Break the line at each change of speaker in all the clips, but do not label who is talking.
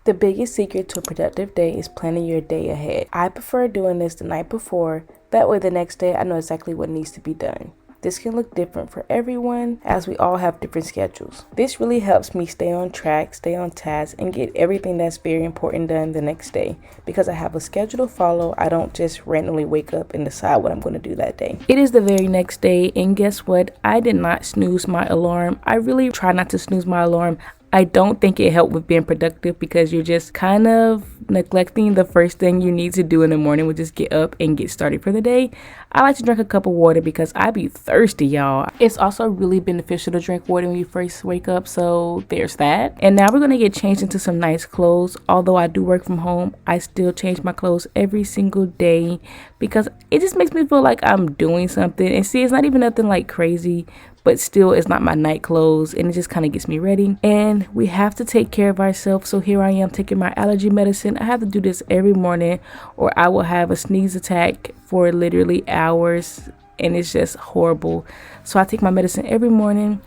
The biggest secret to a productive day is planning your day ahead. I prefer doing this the night before. That way the next day I know exactly what needs to be done. This can look different for everyone as we all have different schedules. This really helps me stay on track, stay on task, and get everything that's very important done the next day. Because I have a schedule to follow, I don't just randomly wake up and decide what I'm going to do that day. It is the very next day, and guess what? I did not snooze my alarm. I really try not to snooze my alarm. I don't think it helped with being productive because you're just kind of neglecting the first thing you need to do in the morning, which is get up and get started for the day. I like to drink a cup of water because I be thirsty, y'all. It's also really beneficial to drink water when you first wake up, so there's that. And now we're gonna get changed into some nice clothes. Although I do work from home, I still change my clothes every single day because it just makes me feel like I'm doing something. And see, it's not even nothing like crazy, but still it's not my night clothes, and it just kind of gets me ready. And we have to take care of ourselves, so here I am taking my allergy medicine. I have to do this every morning or I will have a sneeze attack for literally hours, and it's just horrible. So I take my medicine every morning.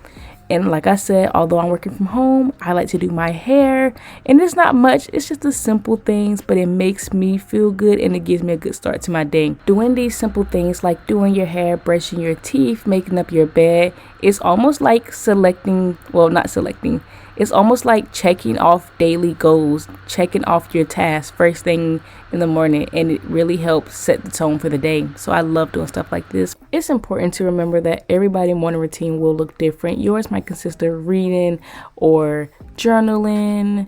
And like I said, although I'm working from home, I like to do my hair, and it's not much, it's just the simple things, but it makes me feel good and it gives me a good start to my day. Doing these simple things like doing your hair, brushing your teeth, making up your bed, it's almost like it's almost like checking off daily goals, checking off your tasks first thing in the morning, and it really helps set the tone for the day. So I love doing stuff like this. It's important to remember that everybody's morning routine will look different. Yours might consist of reading or journaling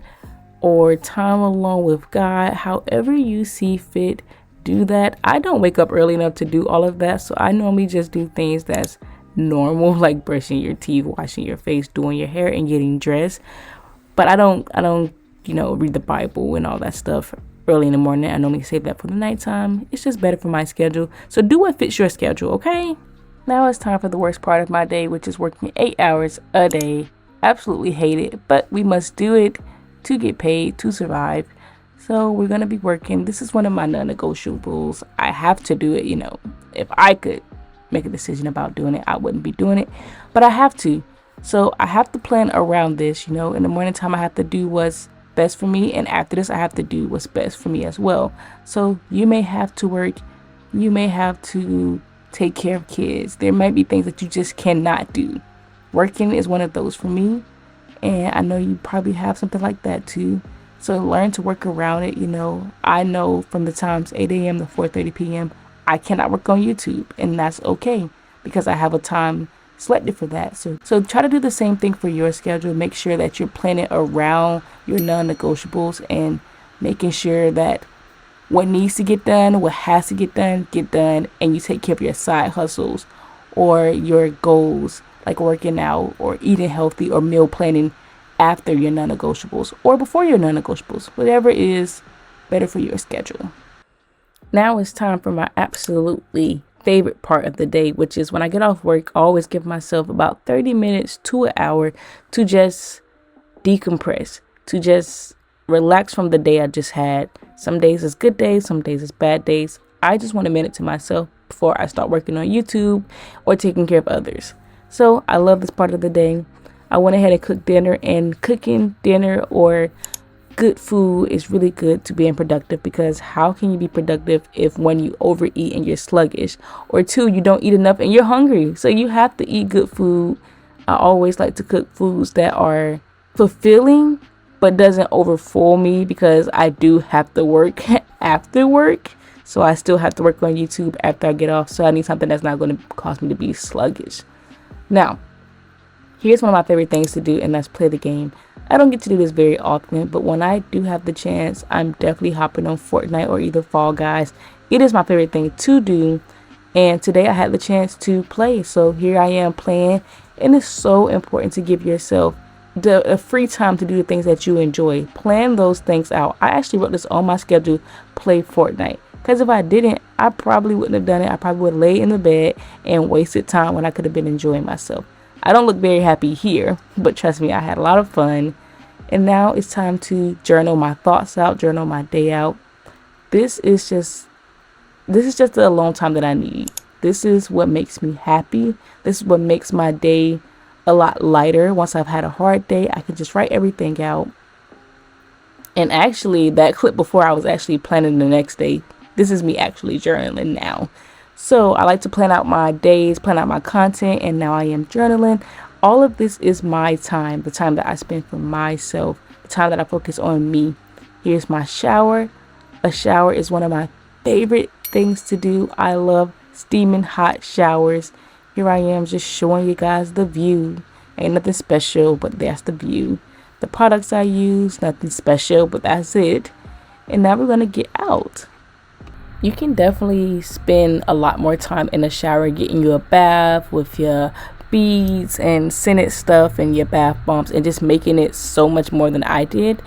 or time alone with God. However you see fit, do that. I don't wake up early enough to do all of that, so I normally just do things that's normal, like brushing your teeth, washing your face, doing your hair, and getting dressed. But I don't read the Bible and all that stuff early in the morning. I normally save that for the nighttime. It's just better for my schedule. So do what fits your schedule, okay? Now it's time for the worst part of my day, which is working 8 hours a day. Absolutely hate it, but we must do it to get paid, to survive. So we're gonna be working. This is one of my non-negotiables. I have to do it. If I could make a decision about doing it, I wouldn't be doing it, but I have to. So I have to plan around this. In the morning time, I have to do what's best for me, and after this, I have to do what's best for me as well. So you may have to work, you may have to take care of kids. There might be things that you just cannot do. Working is one of those for me, and I know you probably have something like that too. So learn to work around it. I know from the times 8 a.m. to 4:30 p.m. I cannot work on YouTube, and that's okay because I have a time selected for that. So try to do the same thing for your schedule. Make sure that you're planning around your non-negotiables and making sure that what needs to get done, what has to get done, and you take care of your side hustles or your goals like working out or eating healthy or meal planning after your non-negotiables or before your non-negotiables, whatever is better for your schedule. Now it's time for my absolutely favorite part of the day, which is when I get off work, I always give myself about 30 minutes to an hour to just decompress, to just relax from the day I just had. Some days is good days, some days is bad days. I just want a minute to myself before I start working on YouTube or taking care of others. So I love this part of the day. I went ahead and cooked dinner, and cooking dinner or good food is really good to being productive, because how can you be productive if one, you overeat and you're sluggish, or two, you don't eat enough and you're hungry? So you have to eat good food. I always like to cook foods that are fulfilling but doesn't overfull me, because I do have to work after work. So I still have to work on YouTube after I get off. So I need something that's not going to cause me to be sluggish. Now, here's one of my favorite things to do, and that's play the game. I don't get to do this very often, but when I do have the chance, I'm definitely hopping on Fortnite or either Fall Guys. It is my favorite thing to do, and today I had the chance to play, so here I am playing. And it's so important to give yourself the free time to do the things that you enjoy. Plan those things out. I actually wrote this on my schedule, play Fortnite, because if I didn't, I probably wouldn't have done it. I probably would have laid in the bed and wasted time when I could have been enjoying myself. I don't look very happy here, but trust me, I had a lot of fun. And now it's time to journal my thoughts out, journal my day out. This is just the alone time that I need. This is what makes me happy. This is what makes my day a lot lighter. Once I've had a hard day, I can just write everything out And actually, that clip before, I was actually planning the next day. This is me actually journaling now. So I like to plan out my days, plan out my content, and now I am journaling. All of this is my time, the time that I spend for myself, the time that I focus on me. Here's my shower. A shower is one of my favorite things to do. I love steaming hot showers. Here I am just showing you guys the view. Ain't nothing special, but that's the view. The products I use, nothing special, but that's it. And now we're gonna get out. You can definitely spend a lot more time in the shower, getting you a bath with your beads and scented stuff and your bath bombs, and just making it so much more than I did.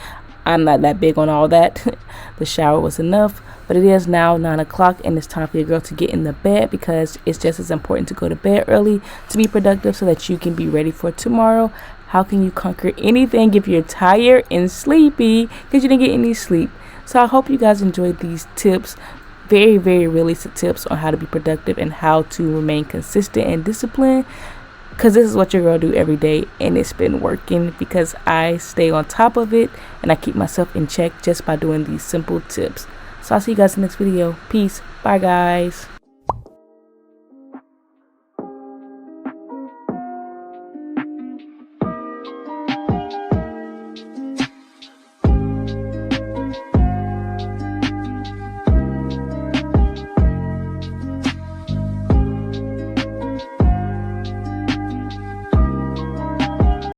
I'm not that big on all that. The shower was enough, but it is now 9 o'clock and it's time for your girl to get in the bed, because it's just as important to go to bed early to be productive so that you can be ready for tomorrow. How can you conquer anything if you're tired and sleepy because you didn't get any sleep? So I hope you guys enjoyed these tips. Very, very realistic tips on how to be productive and how to remain consistent and disciplined, because this is what your girl do every day, and it's been working because I stay on top of it and I keep myself in check just by doing these simple tips. So I'll see you guys in the next video. Peace. Bye, guys.